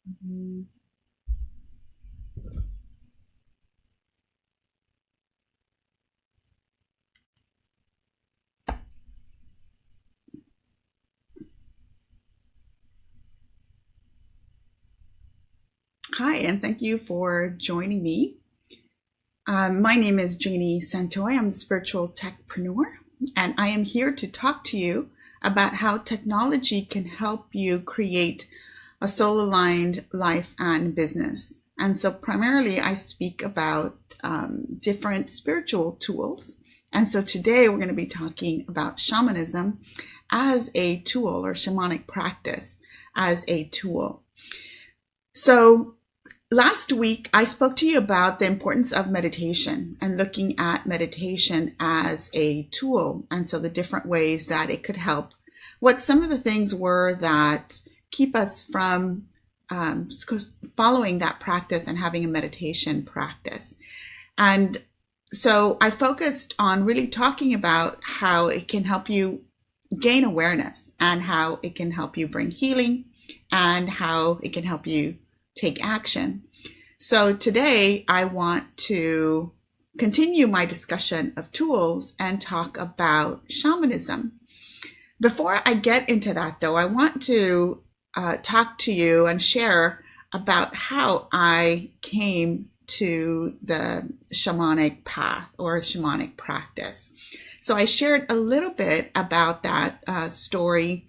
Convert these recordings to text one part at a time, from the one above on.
Mhm. Hi, and thank you for joining me. My name is Janie Santoy. I'm a spiritual techpreneur, and I am here to talk to you about how technology can help you create a soul aligned life and business. And so, primarily, I speak about different spiritual tools. And so, today we're going to be talking about shamanism as a tool or shamanic practice as a tool. So, last week, I spoke to you about the importance of meditation and looking at meditation as a tool. And so the different ways that it could help. What some of the things were that keep us from following that practice and having a meditation practice. And so I focused on really talking about how it can help you gain awareness and how it can help you bring healing and how it can help you take action. So today I want to continue my discussion of tools and talk about shamanism. Before I get into that, though, I want to talk to you and share about how I came to the shamanic path or shamanic practice. So I shared a little bit about that story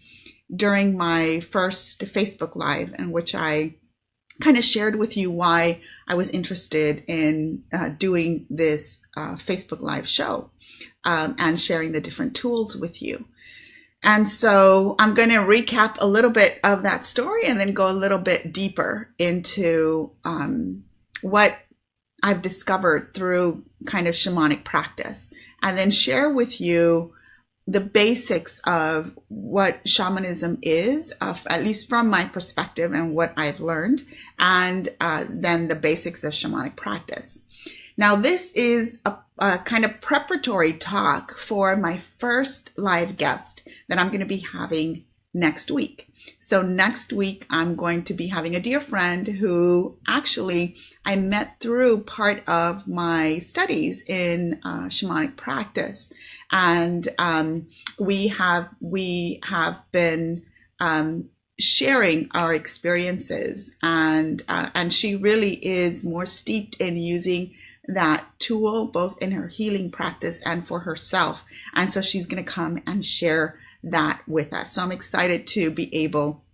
during my first Facebook Live, in which I kind of shared with you why I was interested in doing this Facebook Live show and sharing the different tools with you. And so I'm going to recap a little bit of that story and then go a little bit deeper into what I've discovered through kind of shamanic practice, and then share with you the basics of what shamanism is, at least from my perspective and what I've learned, and then the basics of shamanic practice. Now, this is a kind of preparatory talk for my first live guest that I'm going to be having next week. So next week, I'm going to be having a dear friend who actually I met through part of my studies in shamanic practice. And we have been sharing our experiences, and she really is more steeped in using that tool both in her healing practice and for herself. And so she's going to come and share that with us. So I'm excited to be able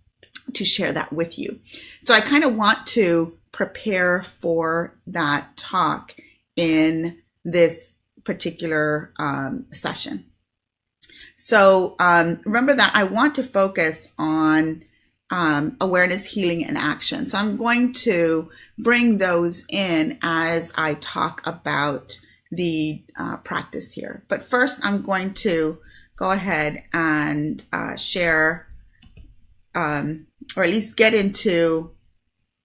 to share that with you. So I kind of want to prepare for that talk in this particular session. So remember that I want to focus on awareness, healing, and action. So I'm going to bring those in as I talk about the practice here. But first, I'm going to go ahead and share, or at least get into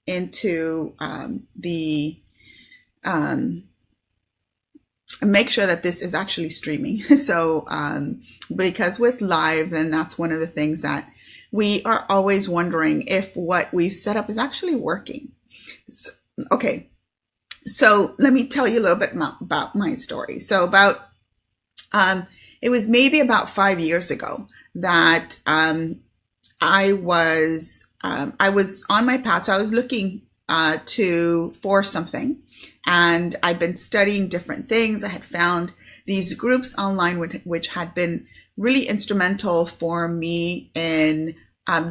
the make sure that this is actually streaming. So because with live, and that's one of the things that we are always wondering if what we've set up is actually working. So, okay, so let me tell you a little bit about my story. So it was maybe about 5 years ago that I was on my path. So I was looking for something, and I'd been studying different things. I had found these groups online which had been really instrumental for me in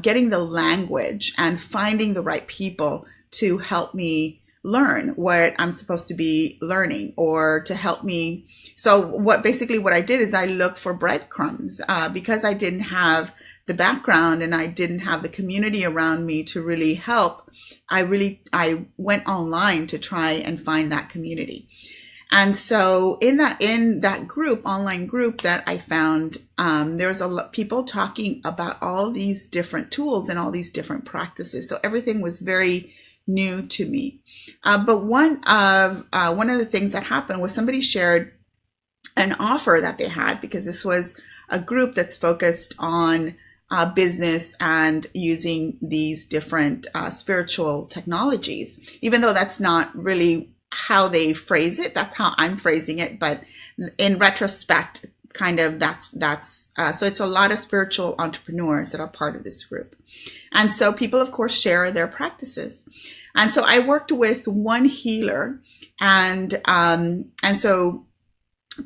getting the language and finding the right people to help me learn what I'm supposed to be learning, or to help me. So what I did is I looked for breadcrumbs because I didn't have the background and I didn't have the community around me to really help. I went online to try and find that community. And so in that group, online group that I found, there was a lot of people talking about all these different tools and all these different practices. So everything was very new to me. But one of the things that happened was somebody shared an offer that they had, because this was a group that's focused on business and using these different spiritual technologies, even though that's not really how they phrase it. That's how I'm phrasing it. But in retrospect, kind of so it's a lot of spiritual entrepreneurs that are part of this group. And so people, of course, share their practices. And so I worked with one healer, and so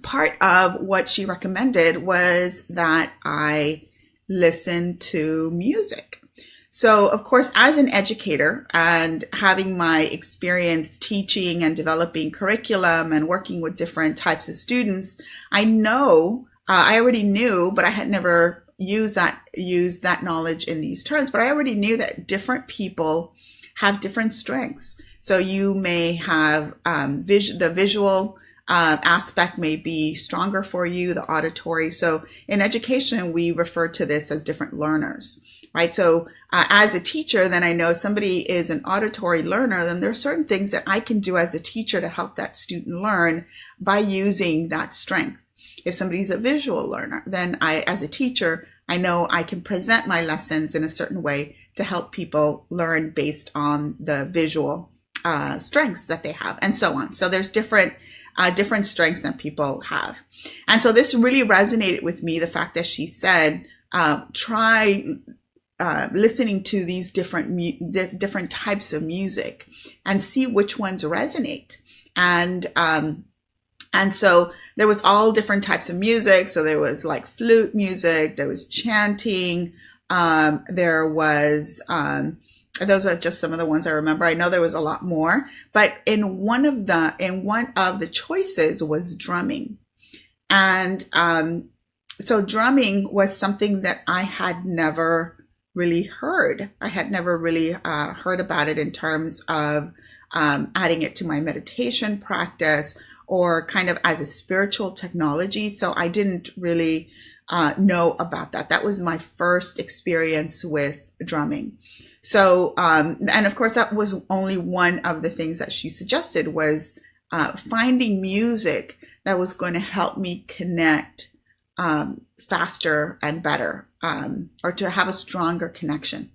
part of what she recommended was that I listen to music. So, of course, as an educator and having my experience teaching and developing curriculum and working with different types of students, I already knew, but I had never used that knowledge in these terms, but I already knew that different people have different strengths. So you may have the visual aspect may be stronger for you, the auditory. So in education, we refer to this as different learners, right? So as a teacher, then I know if somebody is an auditory learner, then there are certain things that I can do as a teacher to help that student learn by using that strength. If somebody's a visual learner, then as a teacher, I know I can present my lessons in a certain way to help people learn based on the visual strengths that they have, and so on. So there's different strengths that people have. And so this really resonated with me, the fact that she said, try listening to these different types of music and see which ones resonate. And so there was all different types of music. So there was like flute music, there was chanting, there was, those are just some of the ones I remember. I know there was a lot more, but in one of the choices was drumming. And so drumming was something that I had never really heard. I had never really heard about it in terms of adding it to my meditation practice or kind of as a spiritual technology. So I didn't really know about that. That was my first experience with drumming. So, and of course, that was only one of the things that she suggested was finding music that was going to help me connect faster and better, or to have a stronger connection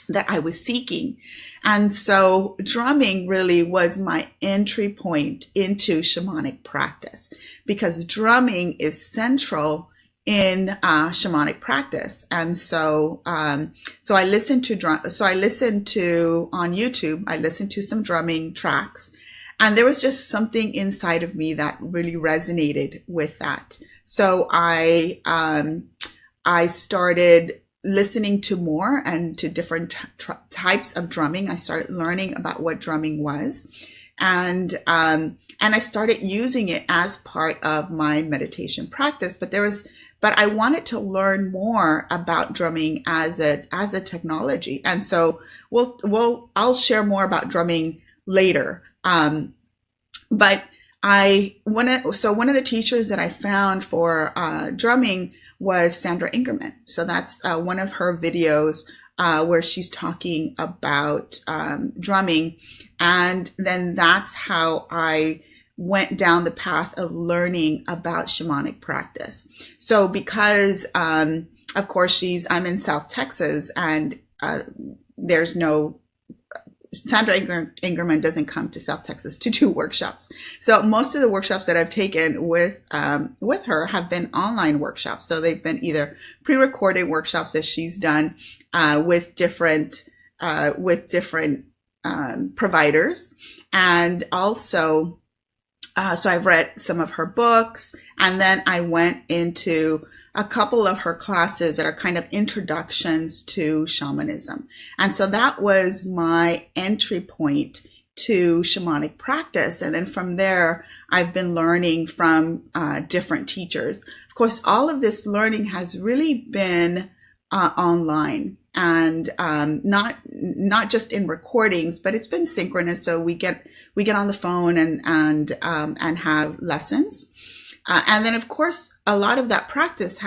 that I was seeking. And so drumming really was my entry point into shamanic practice, because drumming is central in shamanic practice. And so so I listened to on YouTube, I listened to some drumming tracks, and there was just something inside of me that really resonated with that. So I started listening to more and to different types of drumming. I started learning about what drumming was, and I started using it as part of my meditation practice. But I wanted to learn more about drumming as a technology, and so I'll share more about drumming later. But one of the teachers that I found for drumming was Sandra Ingerman. So that's one of her videos where she's talking about drumming, and then that's how I went down the path of learning about shamanic practice. So because, of course, I'm in South Texas, and there's no, Sandra Ingerman doesn't come to South Texas to do workshops. So most of the workshops that I've taken with her have been online workshops. So they've been either pre-recorded workshops that she's done with different providers, and also so I've read some of her books, and then I went into a couple of her classes that are kind of introductions to shamanism. And so that was my entry point to shamanic practice. And then from there, I've been learning from different teachers. Of course, all of this learning has really been online, and not just in recordings, but it's been synchronous. So we get on the phone and have lessons. And then, of course, a lot of that practice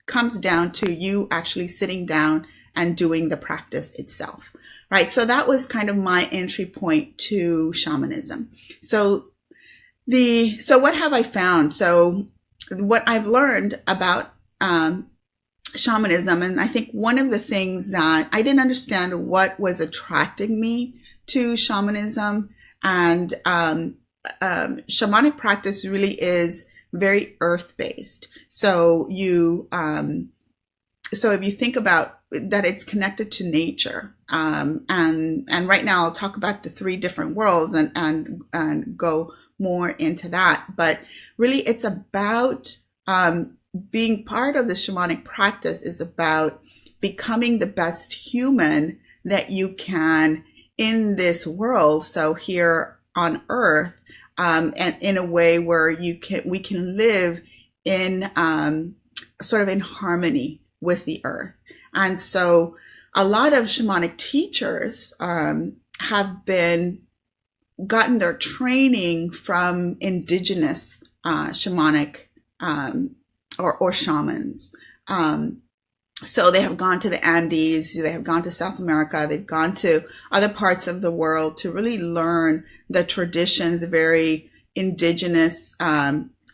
comes down to you actually sitting down and doing the practice itself, right? So that was kind of my entry point to shamanism. So what have I found? So what I've learned about shamanism. And I think one of the things that I didn't understand what was attracting me to shamanism, and shamanic practice really is very earth-based. So so if you think about that, it's connected to nature, and right now I'll talk about the three different worlds and go more into that. But really, it's about being part of the shamanic practice is about becoming the best human that you can in this world. So here on Earth, and in a way where we can live in sort of in harmony with the earth. And so a lot of shamanic teachers have gotten their training from indigenous shamanic or shamans. So they have gone to the Andes, they have gone to South America, they've gone to other parts of the world to really learn the traditions, the very indigenous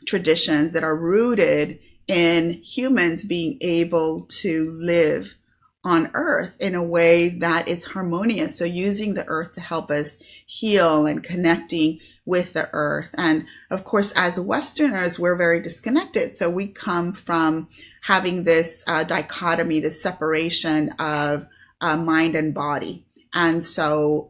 traditions that are rooted in humans being able to live on Earth in a way that is harmonious. So using the earth to help us heal and connecting with the earth. And of course, as Westerners, we're very disconnected. So we come from having this dichotomy, this separation of mind and body. And so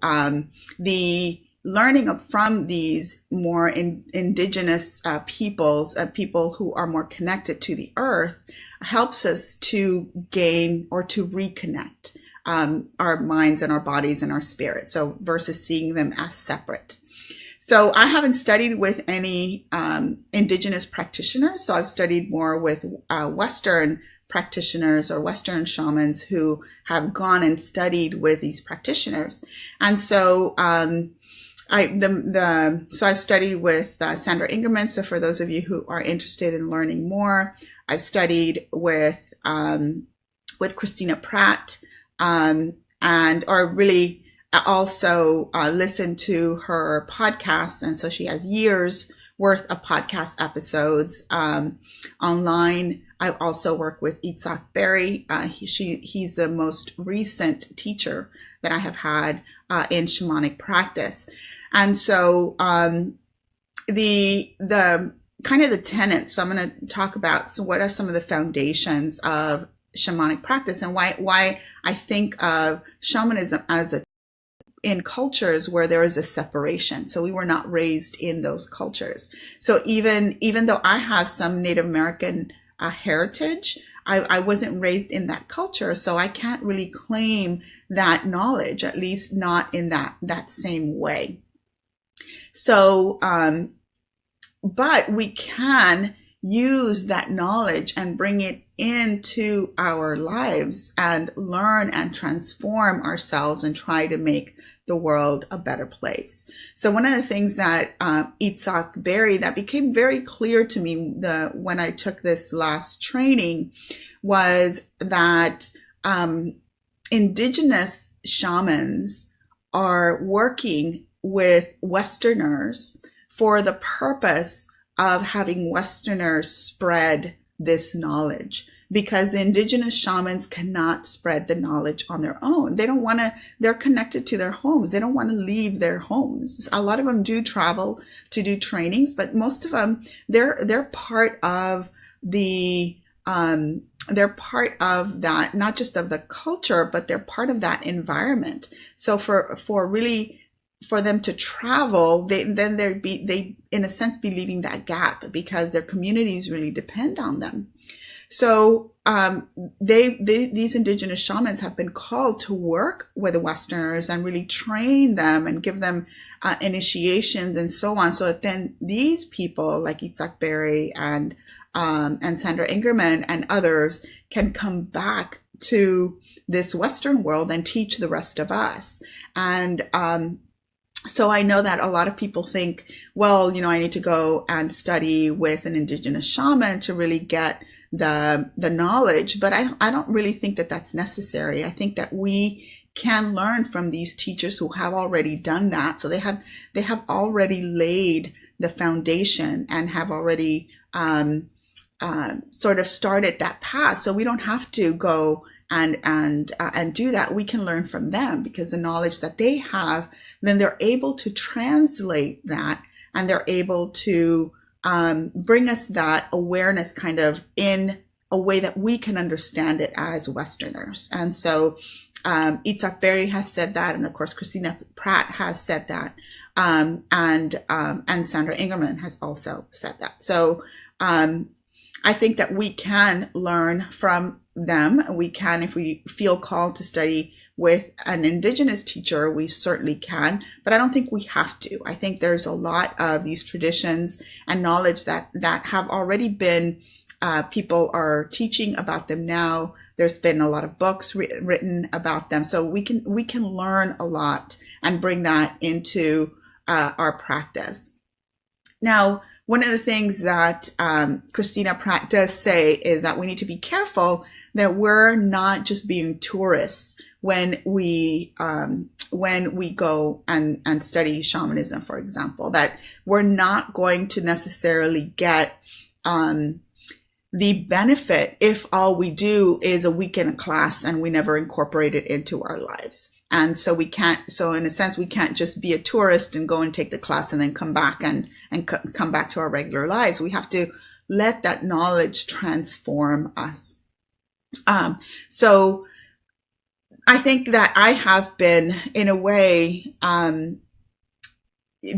the learning from these more indigenous peoples, people who are more connected to the earth, helps us to gain or to reconnect our minds and our bodies and our spirit. So versus seeing them as separate. So I haven't studied with any indigenous practitioners. So I've studied more with Western practitioners or Western shamans who have gone and studied with these practitioners. And so so I've studied with Sandra Ingerman. So for those of you who are interested in learning more, I've studied with Christina Pratt, or really also listened to her podcasts. And so she has years worth of podcast episodes online. I've also worked with Itzhak Berry. He's the most recent teacher that I have had in shamanic practice. And so the kind of the tenets, so I'm going to talk about, so what are some of the foundations of shamanic practice and why I think of shamanism as in cultures where there is a separation. So we were not raised in those cultures. So even though I have some Native American heritage, I wasn't raised in that culture. So I can't really claim that knowledge, at least not in that same way. So, but we can use that knowledge and bring it into our lives and learn and transform ourselves and try to make the world a better place. So one of the things that Itzhak Berry, that became very clear to me when I took this last training, was that indigenous shamans are working with Westerners for the purpose of having Westerners spread this knowledge, because the indigenous shamans cannot spread the knowledge on their own. They don't want to, they're connected to their homes. They don't want to leave their homes. A lot of them do travel to do trainings, but most of them, they're part of they're part of that, not just of the culture, but they're part of that environment. So for them to travel, they in a sense be leaving that gap, because their communities really depend on them. So these indigenous shamans have been called to work with the Westerners and really train them and give them initiations and so on, so that then these people like Itzhak Berry and Sandra Ingerman and others can come back to this Western world and teach the rest of us. And so I know that a lot of people think, well, I need to go and study with an indigenous shaman to really get the knowledge, but I don't really think that that's necessary. I think that we can learn from these teachers who have already done that. So they have already laid the foundation and have already sort of started that path. So we don't have to go and do that. We can learn from them, because the knowledge that they have, then they're able to translate that, and they're able to bring us that awareness kind of in a way that we can understand it as Westerners. And so Itzhak Berry has said that, and of course Christina Pratt has said that, and Sandra Ingerman has also said that. So I think that we can learn from them. We can, if we feel called to study with an Indigenous teacher, we certainly can, but I don't think we have to. I think there's a lot of these traditions and knowledge that have already been, people are teaching about them now. There's been a lot of books written about them. So we can learn a lot and bring that into our practice. Now, one of the things that Christina Pratt does say is that we need to be careful that we're not just being tourists when we go and study shamanism, for example, that we're not going to necessarily get the benefit if all we do is a week in a class and we never incorporate it into our lives. And so so in a sense, we can't just be a tourist and go and take the class and then come back and come back to our regular lives. We have to let that knowledge transform us. So I think that I have been, in a way,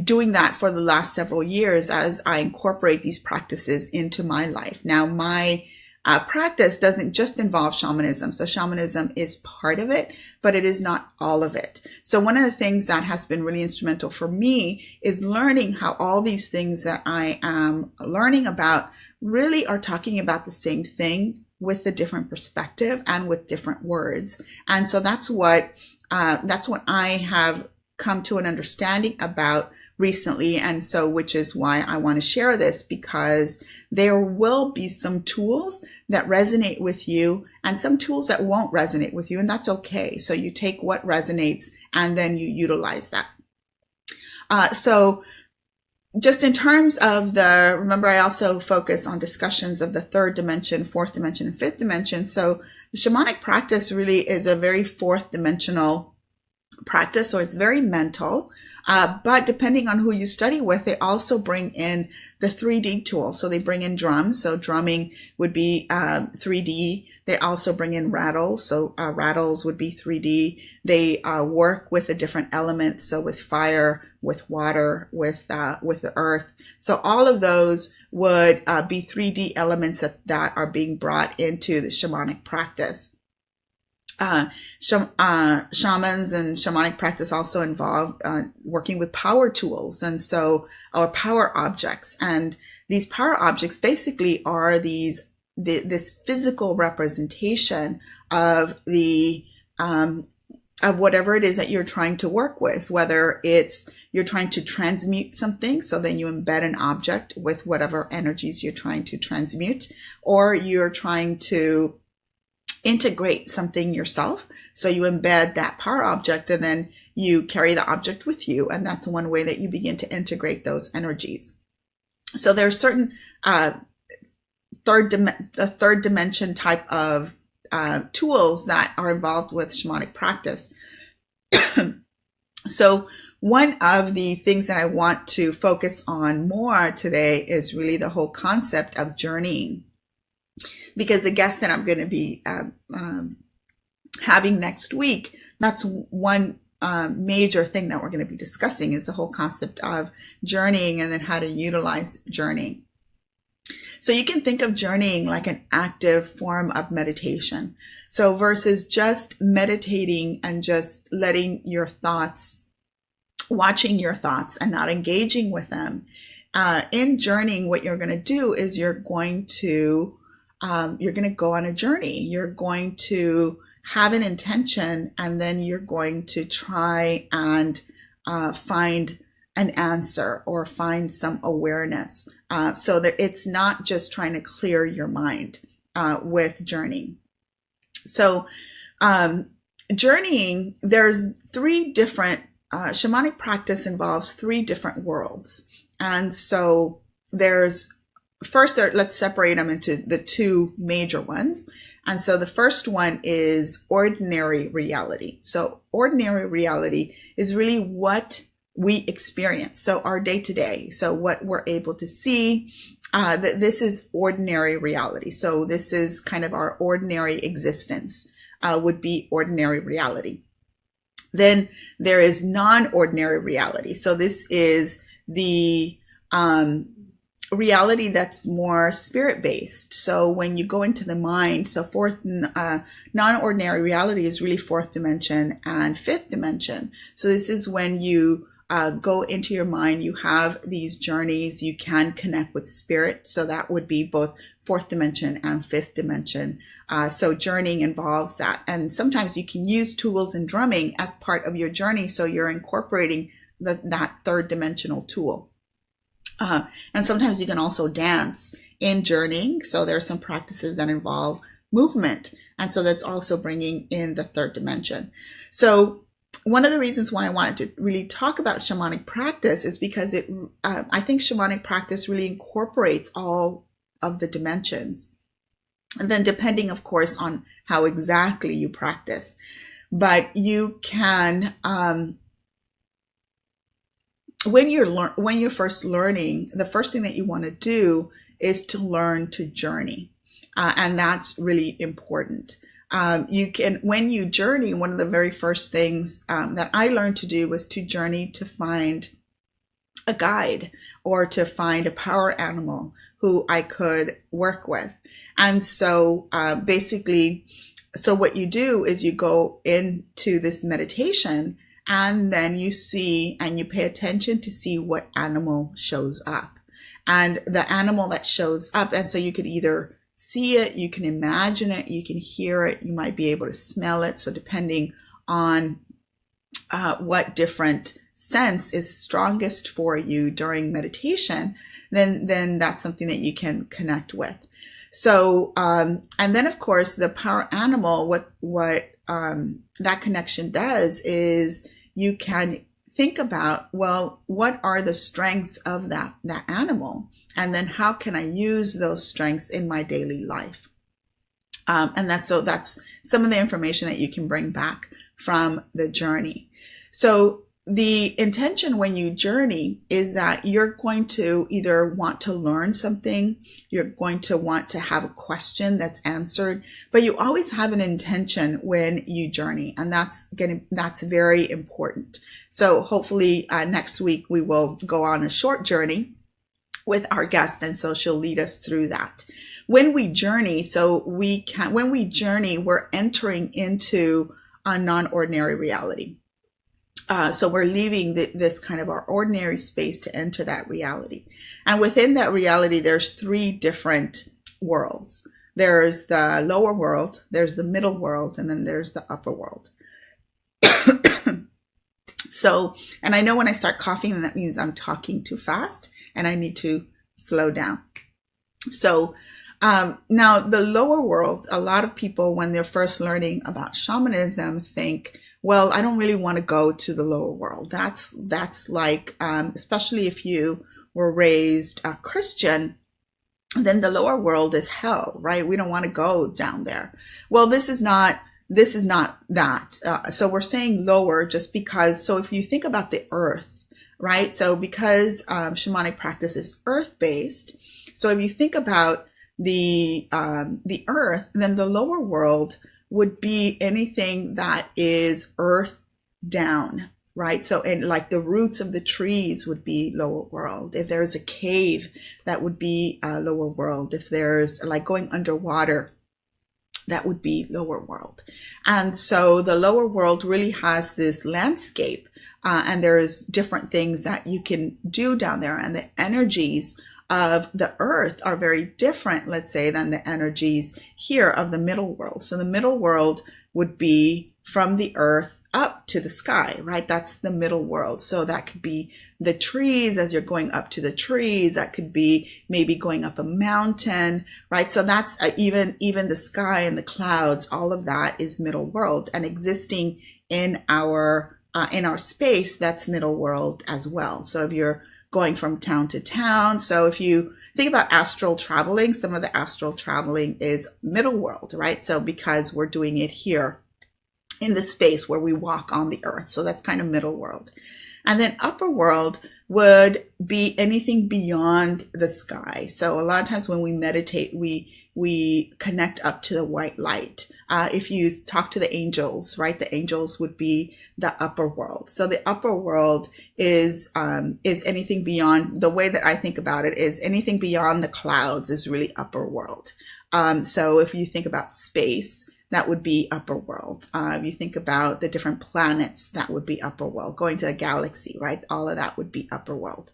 doing that for the last several years as I incorporate these practices into my life. Now, my practice doesn't just involve shamanism. So shamanism is part of it, but it is not all of it. So one of the things that has been really instrumental for me is learning how all these things that I am learning about really are talking about the same thing with a different perspective and with different words. And so that's what I have come to an understanding about recently. And so, which is why I want to share this, because there will be some tools that resonate with you and some tools that won't resonate with you. And that's okay. So you take what resonates and then you utilize that. So just in terms of remember, I also focus on discussions of the third dimension, fourth dimension, and fifth dimension. So the shamanic practice really is a very fourth dimensional practice. So it's very mental. But depending on who you study with, they also bring in the 3D tool. So they bring in drums. So drumming would be 3D. They also bring in rattles. So rattles would be 3D. They work with the different elements. So with fire, with water, with the earth. So all of those would be 3D elements that are being brought into the shamanic practice. Shamans and shamanic practice also involve working with power tools, and so our power objects. And these power objects basically are this physical representation of of whatever it is that you're trying to work with, whether it's you're trying to transmute something, so then you embed an object with whatever energies you're trying to transmute, or you're trying to integrate something yourself. So you embed that power object and then you carry the object with you. And that's one way that you begin to integrate those energies. So there's certain third dimension type of tools that are involved with shamanic practice. So one of the things that I want to focus on more today is really the whole concept of journeying. Because the guest that I'm going to be having next week, that's one major thing that we're going to be discussing, is the whole concept of journeying and then how to utilize journeying. So you can think of journeying like an active form of meditation. So versus just meditating and just letting your thoughts, watching your thoughts and not engaging with them. In journeying, what you're going to do is you're going to go on a journey. You're going to have an intention, and then you're going to try and find an answer or find some awareness. So that it's not just trying to clear your mind with journeying. So journeying, there's three different, shamanic practice involves three different worlds. And so there's first, let's separate them into the two major ones. And so the first one is ordinary reality. So ordinary reality is really what we experience. So our day to day. So what we're able to see, this is ordinary reality. So this is kind of our ordinary existence, would be ordinary reality. Then there is non-ordinary reality. So this is the reality that's more spirit-based. So when you go into the mind, so non-ordinary reality is really fourth dimension and fifth dimension. So this is when you go into your mind, you have these journeys, you can connect with spirit. So that would be both fourth dimension and fifth dimension. So journeying involves that. And sometimes you can use tools and drumming as part of your journey. So you're incorporating that third dimensional tool. And sometimes you can also dance in journeying. So there are some practices that involve movement. And so that's also bringing in the third dimension. So one of the reasons why I wanted to really talk about shamanic practice is because I think shamanic practice really incorporates all of the dimensions. And then depending, of course, on how exactly you practice. But you can, when you're first learning, the first thing that you want to do is to learn to journey. And that's really important. When you journey, one of the very first things that I learned to do was to journey to find a guide or to find a power animal who I could work with. And so basically, so what you do is you go into this meditation and then you see and you pay attention to see what animal shows up. And the animal that shows up, and so you could either see it, you can imagine it, you can hear it, you might be able to smell it. So depending on what different sense is strongest for you during meditation, then that's something that you can connect with. So, and then of course the power animal, what that connection does is you can think about, well, what are the strengths of that animal? And then how can I use those strengths in my daily life? And that's some of the information that you can bring back from the journey. So the intention when you journey is that you're going to either want to learn something, you're going to want to have a question that's answered, but you always have an intention when you journey, and that's very important. So hopefully next week we will go on a short journey with our guest, and so she'll lead us through that. When we journey, we're entering into a non-ordinary reality. So we're leaving this kind of our ordinary space to enter that reality. And within that reality, there's three different worlds. There's the lower world, there's the middle world, and then there's the upper world. So, and I know when I start coughing, that means I'm talking too fast and I need to slow down. So now the lower world, a lot of people, when they're first learning about shamanism, think, well, I don't really want to go to the lower world. That's like, especially if you were raised a Christian, then the lower world is hell, right? We don't want to go down there. Well, this is not that. So we're saying lower just because, so if you think about the earth, right? So because shamanic practice is earth-based, so if you think about the earth, then the lower world would be anything that is earth down, right? So in like the roots of the trees would be lower world. If there's a cave, that would be lower world. If there's like going underwater, that would be lower world. And so the lower world really has this landscape, and there's different things that you can do down there, and the energies of the earth are very different, let's say, than the energies here of the middle world. So the middle world would be from the earth up to the sky, right? That's the middle world. So that could be the trees as you're going up to the trees. That could be maybe going up a mountain, right? So that's even the sky and the clouds, all of that is middle world, and existing in our space, that's middle world as well. So if you're going from town to town, so if you think about astral traveling, some of the astral traveling is middle world, right? So because we're doing it here in the space where we walk on the earth. So that's kind of middle world. And then upper world would be anything beyond the sky. So a lot of times when we meditate, we connect up to the white light. If you talk to the angels, right, the angels would be the upper world. So the upper world is anything beyond, the way that I think about it is anything beyond the clouds is really upper world. So if you think about space, that would be upper world. If you think about the different planets, that would be upper world. Going to a galaxy, right? All of that would be upper world.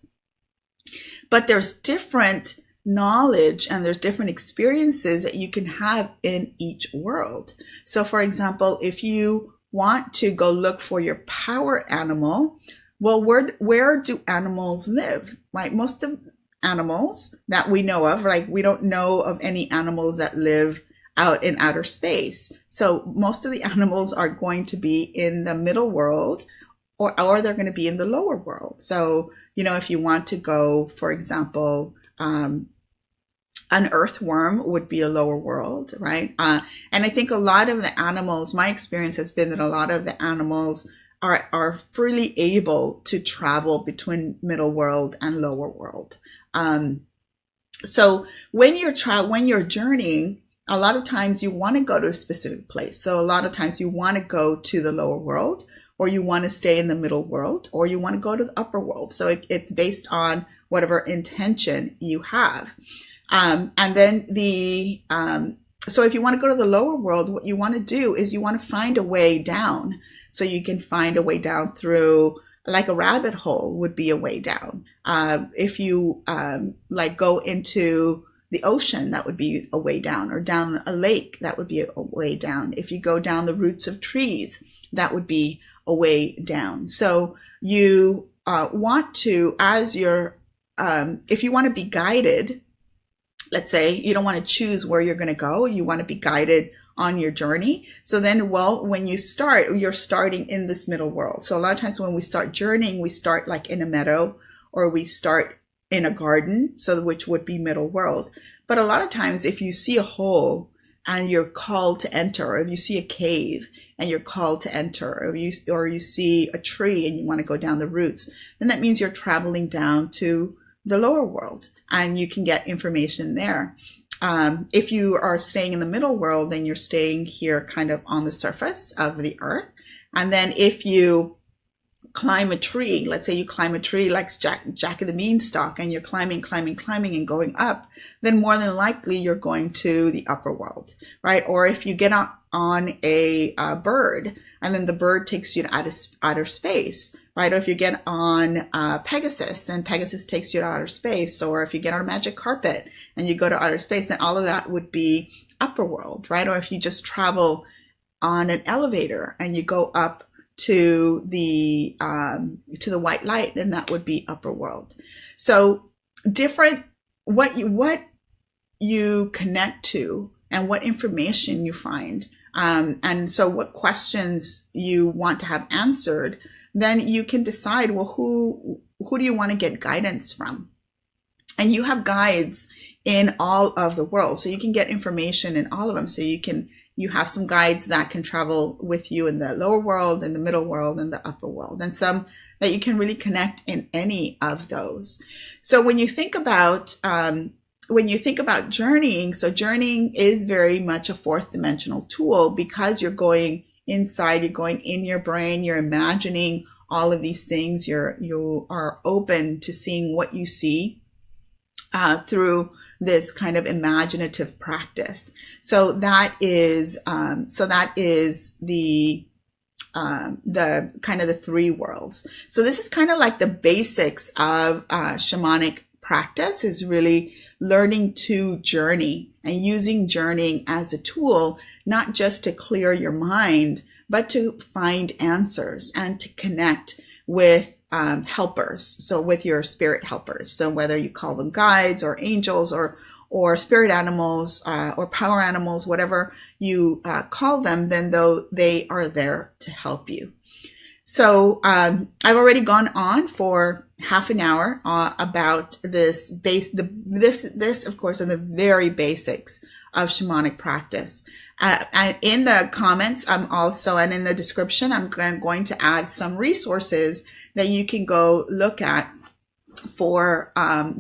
But there's different knowledge and there's different experiences that you can have in each world. So for example, if you want to go look for your power animal, well, where do animals live, right? Most of animals that we know of, right? We don't know of any animals that live out in outer space. So most of the animals are going to be in the middle world, or they're going to be in the lower world. So, you know, if you want to go, for example, an earthworm would be a lower world, right? And I think a lot of the animals, my experience has been that a lot of the animals are freely able to travel between middle world and lower world. So when you're journeying, a lot of times you want to go to a specific place. So a lot of times you want to go to the lower world, or you want to stay in the middle world, or you want to go to the upper world. So it's based on whatever intention you have. And then so if you want to go to the lower world, what you want to do is you want to find a way down. So you can find a way down through, like a rabbit hole would be a way down. If you like go into the ocean, that would be a way down, or down a lake, that would be a way down. If you go down the roots of trees, that would be a way down. So you want to, as you're, if you want to be guided, let's say you don't want to choose where you're going to go, you want to be guided on your journey. So then, well, when you start, you're starting in this middle world. So a lot of times when we start journeying, we start like in a meadow, or we start in a garden, so which would be middle world. But a lot of times if you see a hole and you're called to enter, or if you see a cave and you're called to enter, or you see a tree and you want to go down the roots, then that means you're traveling down to the lower world and you can get information there. If you are staying in the middle world, then you're staying here kind of on the surface of the earth. And then if you climb a tree, let's say you climb a tree like Jack of the Beanstalk, and you're climbing and going up, then more than likely you're going to the upper world, right? Or if you get on a bird and then the bird takes you to outer space, right? Or if you get on Pegasus and Pegasus takes you to outer space, or if you get on a magic carpet and you go to outer space, then all of that would be upper world, right? Or if you just travel on an elevator and you go up to the white light, then that would be upper world. So different, what you connect to and what information you find, and so what questions you want to have answered, then you can decide, well, who do you want to get guidance from? And you have guides in all of the world, so you can get information in all of them. So you have some guides that can travel with you in the lower world, in the middle world, and the upper world, and some that you can really connect in any of those. So when you think about journeying, so journeying is very much a fourth dimensional tool, because you're going inside, you're going in your brain, you're imagining all of these things, you are open to seeing what you see through this kind of imaginative practice. So that is the kind of the three worlds. So this is kind of like the basics of shamanic practice, is really learning to journey and using journeying as a tool, not just to clear your mind, but to find answers and to connect with helpers. So with your spirit helpers. So whether you call them guides or angels or spirit animals or power animals, whatever you call them, then though they are there to help you. So I've already gone on for half an hour about this this of course are the very basics of shamanic practice. And in the comments, and in the description, I'm going to add some resources that you can go look at for a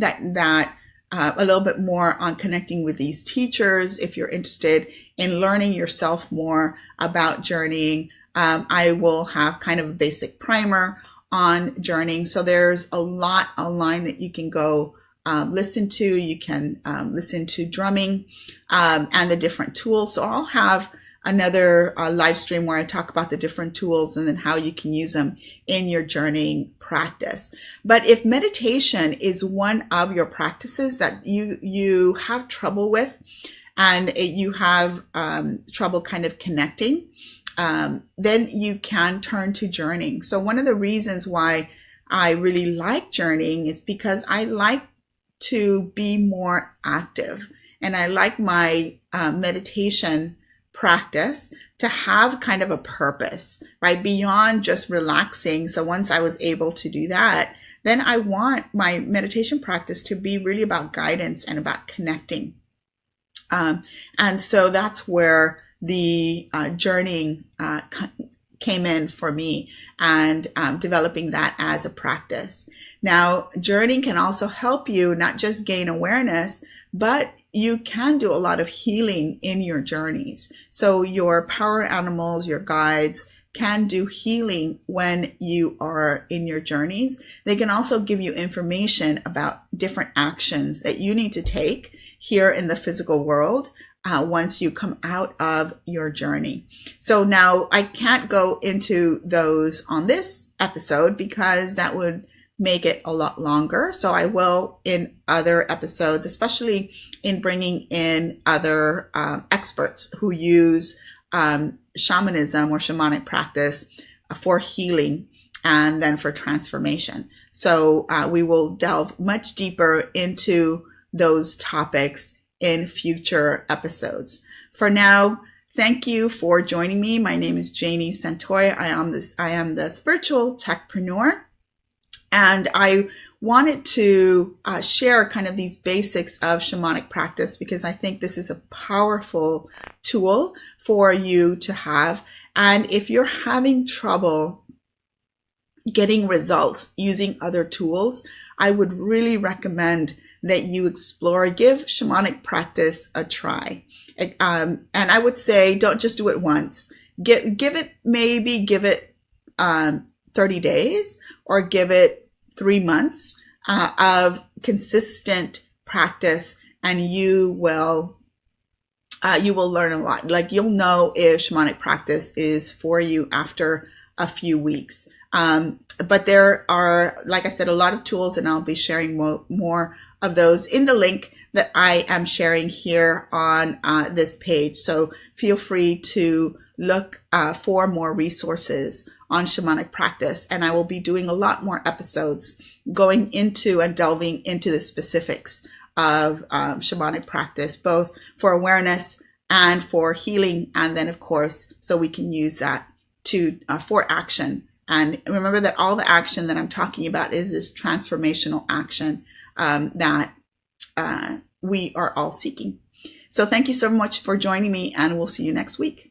little bit more on connecting with these teachers. If you're interested in learning yourself more about journeying, I will have kind of a basic primer on journeying. So there's a lot online that you can go listen to. You can listen to drumming and the different tools. So I'll have another live stream where I talk about the different tools and then how you can use them in your journeying practice. But if meditation is one of your practices that you have trouble with, and you have trouble kind of connecting, then you can turn to journeying. So one of the reasons why I really like journeying is because I like to be more active, and I like my meditation practice to have kind of a purpose, right? Beyond just relaxing. So once I was able to do that, then I want my meditation practice to be really about guidance and about connecting. And so that's where the journeying came in for me, and developing that as a practice. Now, journeying can also help you not just gain awareness, but you can do a lot of healing in your journeys. So your power animals, your guides, can do healing when you are in your journeys. They can also give you information about different actions that you need to take here in the physical world once you come out of your journey. So now I can't go into those on this episode because that would make it a lot longer. So I will in other episodes, especially in bringing in other experts who use shamanism or shamanic practice for healing and then for transformation. So we will delve much deeper into those topics in future episodes. For now, thank you for joining me. My name is Janie Santoy. I am the spiritual techpreneur, and I wanted to share kind of these basics of shamanic practice because I think this is a powerful tool for you to have. And if you're having trouble getting results using other tools, I would really recommend that you explore, give shamanic practice a try. And I would say, don't just do it once. Give it 30 days or give it 3 months of consistent practice, and you will learn a lot. Like, you'll know if shamanic practice is for you after a few weeks. But there are, like I said, a lot of tools, and I'll be sharing more of those in the link that I am sharing here on this page. So feel free to look for more resources on shamanic practice. And I will be doing a lot more episodes going into and delving into the specifics of shamanic practice, both for awareness and for healing. And then, of course, so we can use that for action. And remember that all the action that I'm talking about is this transformational action that we are all seeking. So thank you so much for joining me, and we'll see you next week.